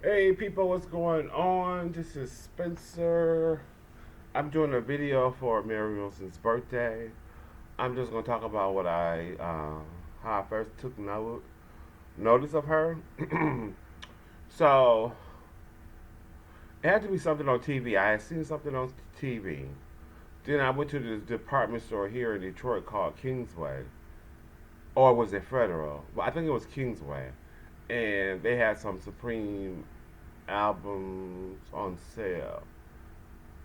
Hey people, what's going on? This is Spencer. I'm doing a video for Mary Wilson's birthday. I'm just gonna talk about how I first took notice of her. So it had to be something on TV. I had seen something on TV. Then I went to this department store here in Detroit called Kingsway, or was it Federal? Well, I think it was Kingsway, and they had some Supreme albums on sale,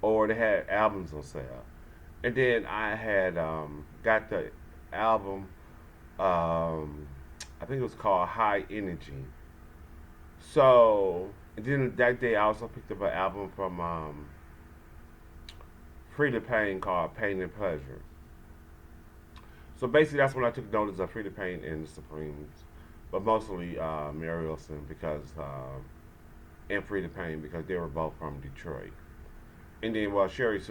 or they had albums on sale. And then I had got the album, I think it was called High Energy. So, and then that day I also picked up an album from Frida Payne called Pain and Pleasure. So basically, that's when I took notice of Frida Payne and the Supremes, but mostly Mary Wilson and Frida Payne because they were both from Detroit. And then, well, Frida's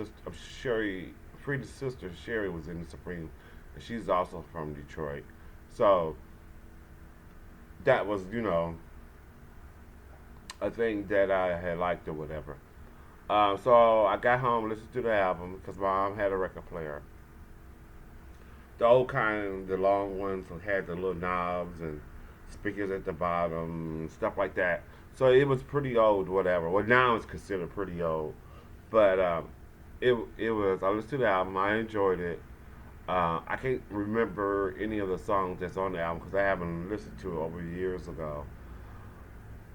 sister Sherry was in the Supreme, and she's also from Detroit. So that was, a thing that I had liked or whatever. So I got home, listened to the album because my mom had a record player, the old kind, the long ones that had the little knobs and speakers at the bottom, stuff like that. So it was pretty old, whatever. Well, now it's considered pretty old, but it was. I listened to the album. I enjoyed it. I can't remember any of the songs that's on the album because I haven't listened to it over years ago.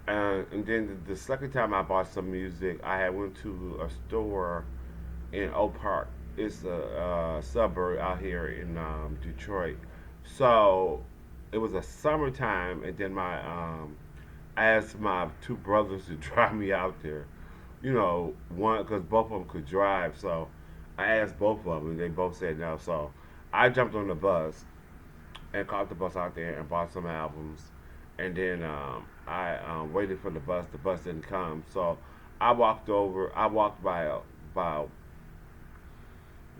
And then the second time I bought some music, I had went to a store in Oak Park. It's a suburb out here in Detroit. So it was a summertime, and then I asked my two brothers to drive me out there. One because both of them could drive. So I asked both of them, and they both said no. So I jumped on the bus and caught the bus out there and bought some albums. And then I waited for the bus. The bus didn't come, so I walked over. I walked by about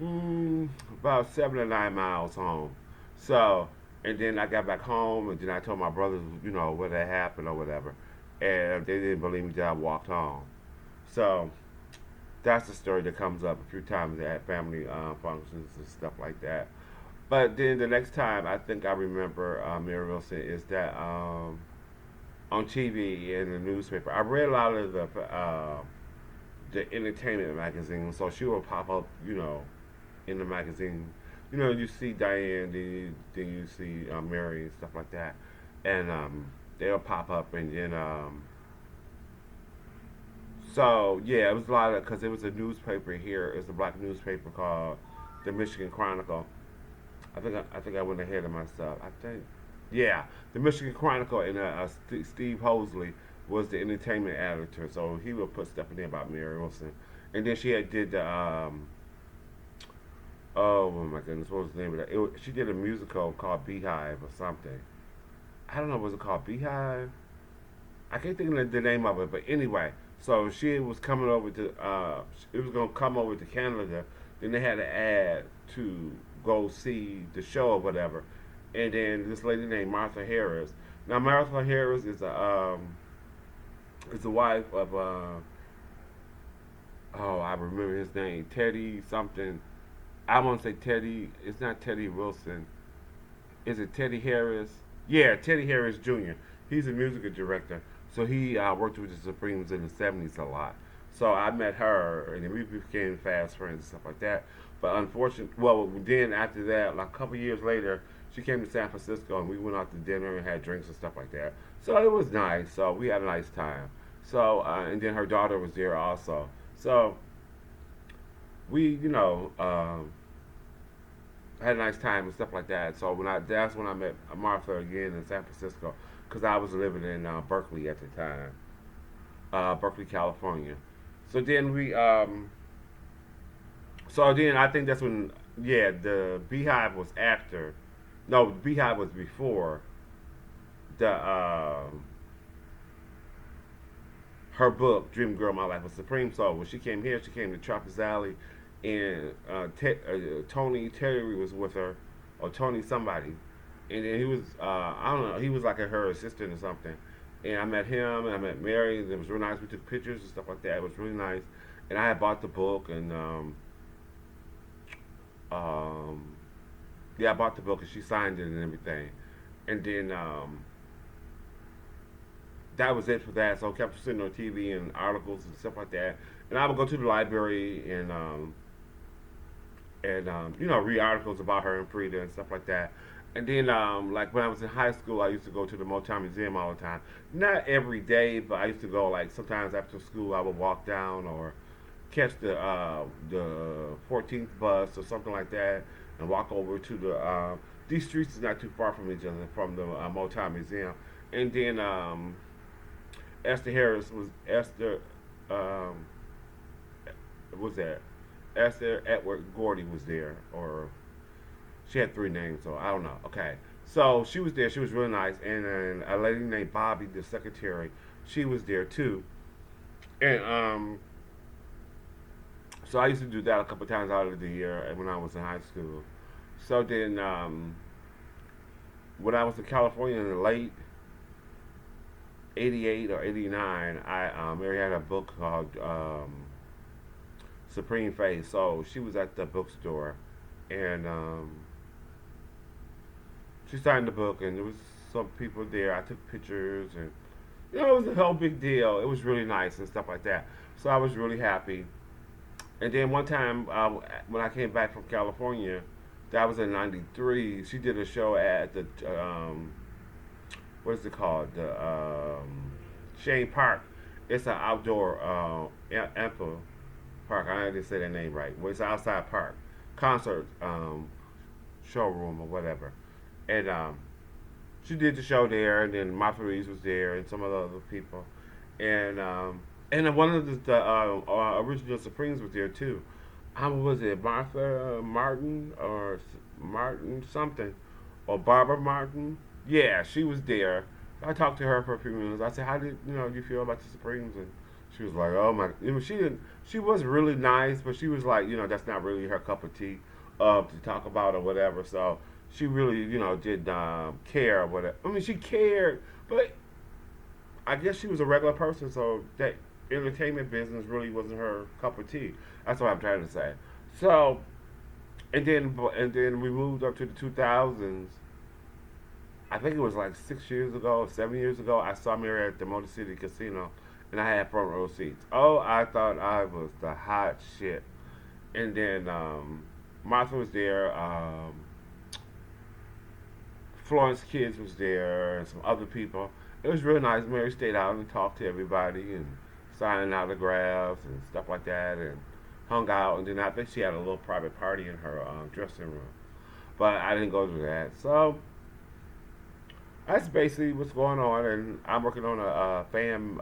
7 or 9 miles home. So, and then I got back home, and then I told my brothers, what had happened or whatever, and they didn't believe me that I walked home. So that's the story that comes up a few times at family functions and stuff like that. But then the next time I think I remember Mary Wilson is that on TV in the newspaper. I read a lot of the entertainment magazines, so she will pop up, in the magazine. You see Diane, then you see Mary and stuff like that, and they'll pop up, and then so yeah, it was a lot of because it was a newspaper here. It's a black newspaper called the Michigan Chronicle. I think I went ahead of myself. I think, yeah, the Michigan Chronicle and Steve Hosley was the entertainment editor, so he would put stuff in there about Mary Wilson, and then she had did the oh my goodness, what was the name of that? She did a musical called Beehive or something. I don't know, was it called Beehive? I can't think of the name of it, but anyway, so she was coming over to, it was gonna come over to Canada. Then they had an ad to go see the show or whatever, and then this lady named Martha Harris. Now Martha Harris is the wife of oh, I remember his name, Teddy something. I want to say Teddy. It's not Teddy Wilson. Is it Teddy Harris? Yeah, Teddy Harris Jr. He's a music director, so he worked with the Supremes in the '70s a lot. So I met her, and then we became fast friends and stuff like that. But unfortunately, well, then after that, like a couple years later, she came to San Francisco, and we went out to dinner and had drinks and stuff like that. So it was nice. So we had a nice time. So and then her daughter was there also. So we, had a nice time and stuff like that. So that's when I met Martha again in San Francisco because I was living in Berkeley at the time, Berkeley, California. So then so then I think that's when, yeah, the Beehive was after. No, Beehive was before the her book Dream Girl My Life was Supreme. So when she came here, she came to Trappist Alley, and Tony Terry was with her, or Tony somebody, and then he was I don't know, he was like her assistant or something, And I met him, and I met Mary. And it was really nice. We took pictures and stuff like that. It was really nice. And I had bought the book, and um, yeah, I bought the book, and she signed it and everything. And then that was it for that. So I kept sitting on TV and articles and stuff like that. And I would go to the library and you know, read articles about her and Frida and stuff like that. And then like when I was in high school, I used to go to the Motown Museum all the time. Not every day, but I used to go like sometimes after school. I would walk down or catch the 14th bus or something like that, and walk over to the. These streets is not too far from each other from the Motown Museum, and then Esther Harris was Esther. Um, was that Esther Edward Gordy was there, or she had three names, so I don't know. Okay, so she was there. She was really nice, and then a lady named Bobby, the secretary, she was there too. And so I used to do that a couple times out of the year when I was in high school. So then when I was in California in the late '88 or '89, I Mary had a book called Supreme Face. So she was at the bookstore, and she signed the book, and there was some people there. I took pictures, and you know, it was a whole big deal. It was really nice and stuff like that. So I was really happy. And then one time when I came back from California, that was in '93. She did a show at the what is it called? The Shane Park. It's an outdoor ample park. I didn't say that name right. Well, it's an outside park, concert showroom or whatever. And she did the show there, and then Martha Reeves was there, and some of the other people, and and then one of the original Supremes was there too. How was it, Martha Martin or Martin something, or Barbara Martin? Yeah, she was there. I talked to her for a few minutes. I said, "How did you feel about the Supremes?" And she was like, "Oh my," she didn't. She was really nice, but she was like, that's not really her cup of tea, to talk about or whatever. So she really, did care or whatever. I mean, she cared, but I guess she was a regular person, so that entertainment business really wasn't her cup of tea. That's what I'm trying to say. So, and then we moved up to the 2000s. I think it was like 6 years ago, 7 years ago. I saw Mary at the Motor City Casino, and I had front row seats. Oh, I thought I was the hot shit. And then Martha was there. Florence Kids was there, and some other people. It was really nice. Mary stayed out and talked to everybody and signed autographs and stuff like that, and hung out. And then I think she had a little private party in her dressing room, but I didn't go to that. So that's basically what's going on. And I'm working on a fan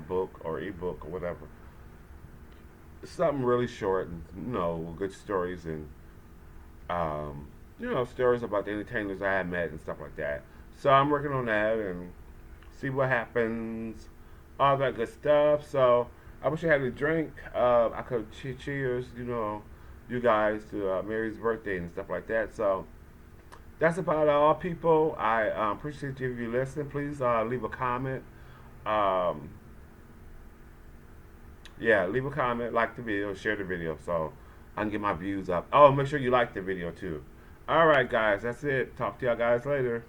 book or ebook or whatever. Something really short and with good stories and um, stories about the entertainers I had met and stuff like that. So I'm working on that and see what happens, all that good stuff. So I wish I had a drink. I could cheers, you guys to Mary's birthday and stuff like that. So that's about all, people. I appreciate you if you listen. Please leave a comment. Um, yeah, leave a comment, like the video, share the video, so I can get my views up. Oh, make sure you like the video too. All right, guys, that's it. Talk to y'all guys later.